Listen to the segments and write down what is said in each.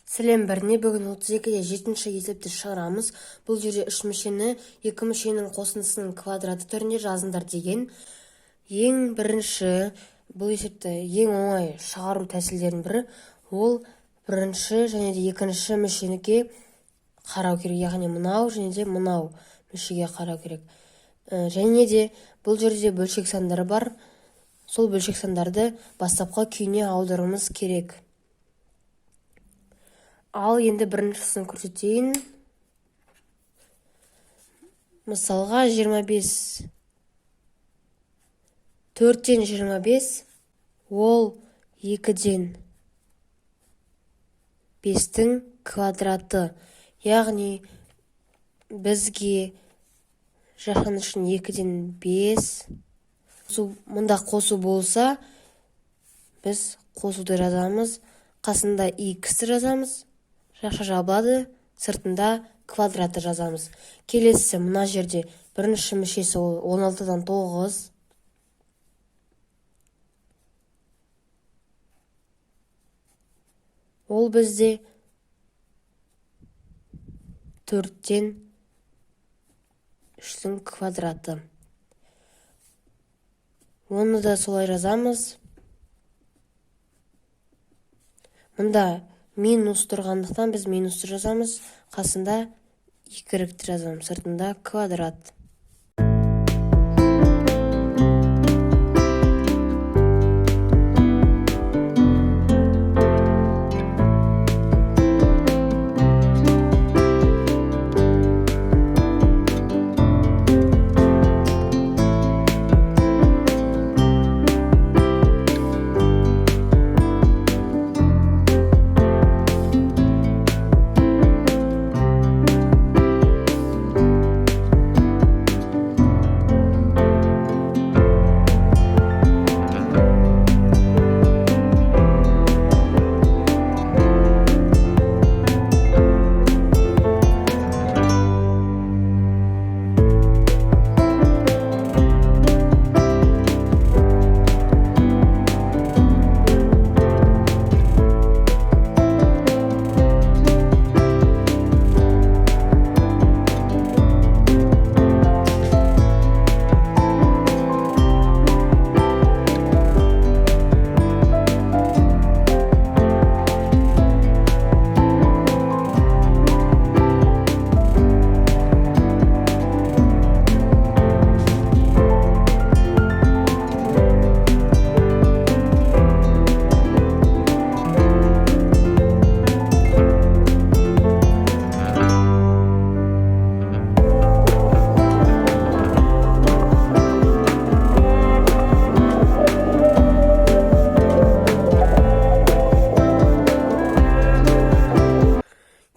Сәлем біріне бүгін 32-де 7-ші есепті шығарамыз. Бұл жерде 3 мүшені 2 мүшенің қосындысының квадраты түрінде жазыңдар деген. Ең бірінші бұл есепті ең оңай шығару тәсілдерінің бірі ол бірінші және де екінші мүшеге қарау керек. Яғни мынау және де мынау мүшеге қарау керек. Және де бұл жерде бөлшек сандары бар. Сол бөлшек сандарды бастапқы күйіне аударуымыз керек. Ал енді біріншісін көрсетейін. Мысалға 25. 4-тен 25 ол 2-ден 5-тің квадраты. Яғни бізге жақын үшін 2-ден 5. Мұнда қосу болса, біз қосуды жазамыз. Қасында x-ті жазамыз. Жақша жабылады, сыртында квадраты жазамыз. Келесі мына жерде бірінші мүшесі 16-дан 9. Ол бізде 4-тен 3-тің квадраты. Оны да солай жазамыз. Мұнда минус тұрғандықтан біз минусты жазамыз. Қасында y-ті жазамыз. Сыртында квадрат.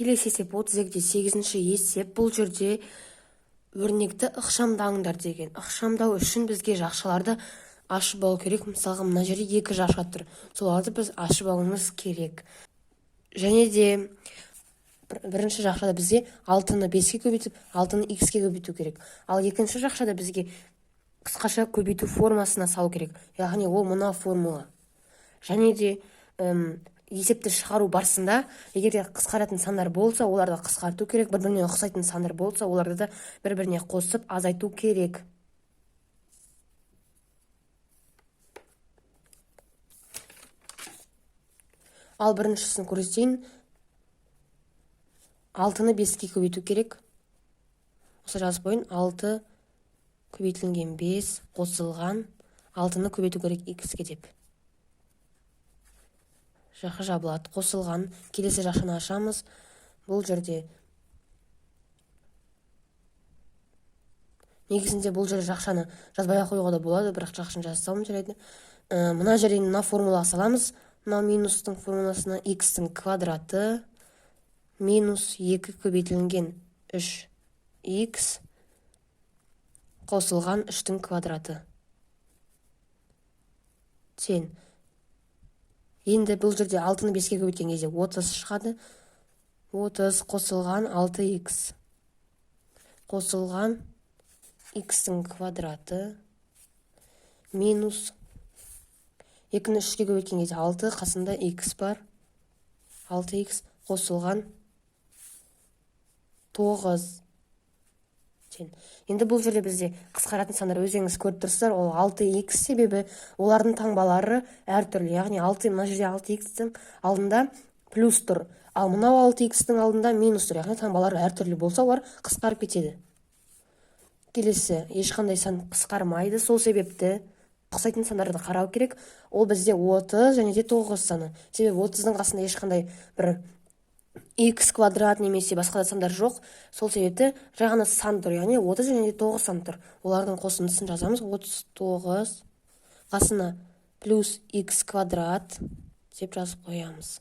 Келесі есеп 32-де 8-ші есеп. Бұл жерде өрнекті ықшамдаңдар деген. Ықшамдау үшін бізге жақшаларды ашып алу керек. Мысалға мына жерде 2 жақша тұр. Соларды біз ашып алуымыз керек. Және де бірінші жақшада бізге 6-ны 5-ке көбейтіп, 6-ны x-ке көбейту керек. Ал екінші жақшада бізге қысқаша көбейту формасына салу керек. Яғни ол мына формула. Және де есепті шығару барысында, егер де қысқаратын сандар болса, оларды қысқарту керек. Бір-біріне ұқсайтын сандар болса, оларды да бір-біріне қосып азайту керек. Ал біріншісін көрсетейін. 6-ны 5-ке көбейту керек. Осы жазып қойын. 6 көбейтілген 5 қосылған 6-ны көбейту керек x-ке деп. Жақша жабылады, қосылған. Келесі жақшаны ашамыз. Бұл жерде негізінде бұл жерде жақшаны жазбай қоюға да болады, бірақ жақшаны жазсам жарайды. Мына жерде мына формулаға саламыз. Мына минустың формуласына x-тің квадраты минус 2 көбейтілген 3x қосылған 3-тің квадраты. Тең. Енді бұл жерде 6-ны 5-ке көбейткен кезде 30 шығады. 30 қосылған 6x қосылған x-тің квадраты минус 2-ні 3-ке көбейткен кезде 6, қасында x бар. 6x қосылған 9. Енді бұл жерде бізде қысқаратын сандар өзіңіз көріп тұрсыздар, ол 6х, себебі олардың таңбалары әртүрлі. Яғни 6, мына жерде 6х-тің алдында плюс тұр, ал мынау 6х-тің алдында минус тұр. Яғни таңбалары әртүрлі болса, олар қысқарып кетеді. Келесі, ешқандай сан қысқармайды, сол себепті ұқсайтын сандарды қарау керек. Ол бізде 30 және де 9 саны. Себебі 30-ның қасында ешқандай бір x квадрат немесе басқа да сандар жоқ. Сол себепті жай ғана сан тұр, яғни 30 және де 9 сан тұр. Олардың қосындысын жазамыз. 39 қасына плюс x квадрат деп жазып қоямыз.